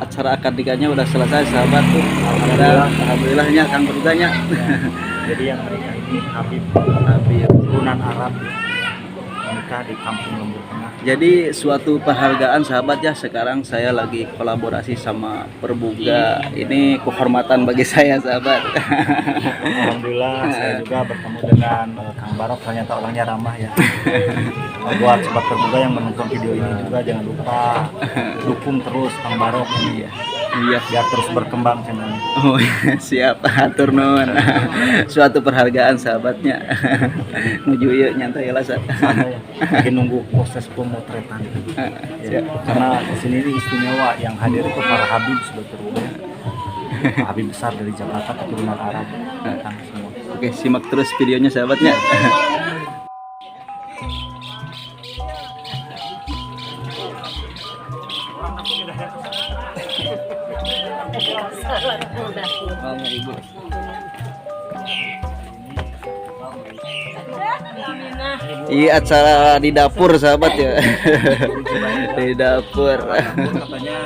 Acara akad nikahnya udah selesai sahabat tuh. Alhamdulillahnya Kang Beruganya. Jadi yang mereka ini Habib Habib. turunan Arab menikah di Kampung Lembur Tengah. Jadi suatu penghargaan sahabat ya, sekarang saya lagi kolaborasi sama Perbuga. Ini kehormatan bagi saya sahabat. Alhamdulillah saya juga bertemu dengan Kang Barok, ternyata orangnya ramah ya. Buat sobat Perbuga yang menonton video ini juga jangan lupa dukung terus Kang Barok ini ya. Iya, Biar terus berkembang channelnya. oh siap, atur nuhun. Suatu penghargaan sahabatnya. Nuju ieu nyantai lah Sat. Santai ya. Lagi nunggu proses pemotretan. Ya, karena kesini ini istimewa, yang hadir itu para Habib sobat Perbuga. Habib besar dari Jakarta keturunan Arab datang semua. Oke, simak terus videonya sahabatnya. Ibu. Iya, acara di dapur sahabat ya. Di dapur. Katanya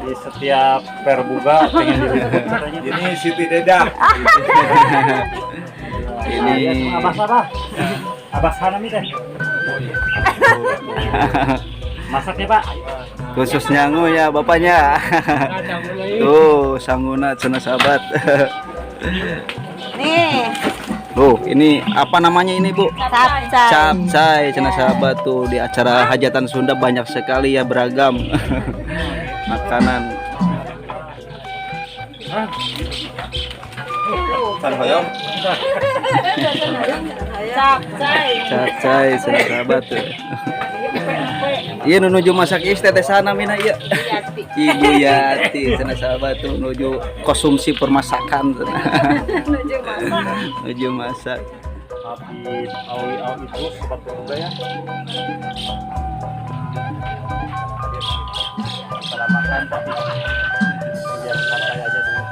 di setiap Perbuga pengen diliput katanya. Ini Siti Deda. Ini Abah Sarah. Abah Hanami teh. Masaknya Pak. khusus nyangu ya bapaknya. Tuh sangguna cenah sahabat. Nih, Ini apa namanya ini Bu? capcay. Capcay cenah sahabat tuh, di acara hajatan Sunda banyak sekali ya, beragam makanan. Capcay. Capcay cenah sahabat tuh. Iya nuju masak is teteh sana mina iya. Ibu Yati cenah sahabat tuh nuju konsumsi permasakan cenah. Nuju masak. Habib Awi itu sobat Perbuga ya. Antara makan tapi biar santai aja dulu.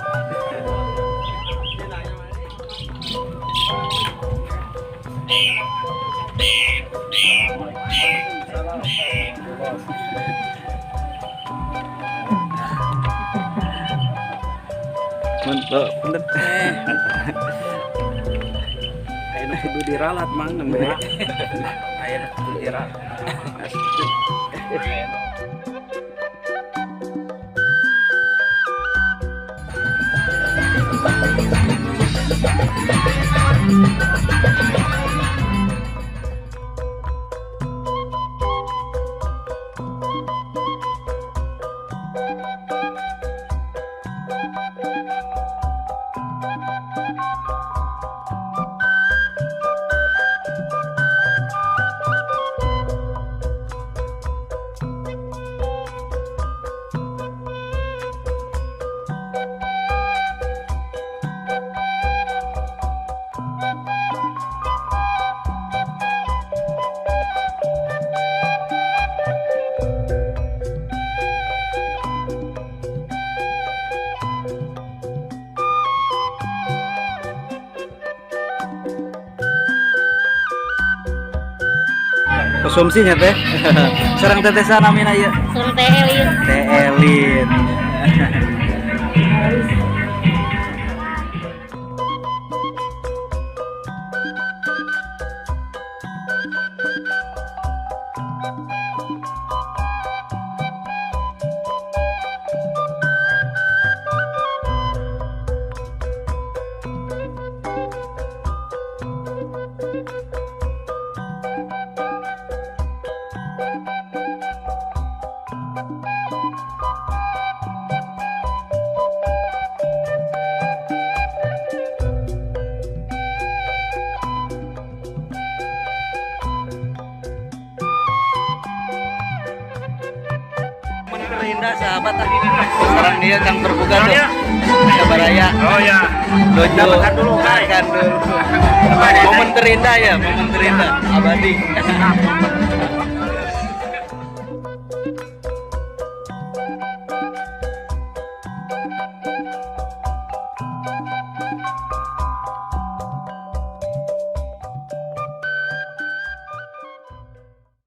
Bener. Ayeuna kudu diralat mang nembe. Ayeuna kudu diralat. Konsumsinya teh. Sareng teteh sana mina ieu. Suruh teh Elin. Teh Elin. Terindah sahabat sekarang dia Kang Perbuga tuh Kabaraya. Oh ya. Dojo Makan dulu, Kai. Momen terindah ya, momen terindah abadi.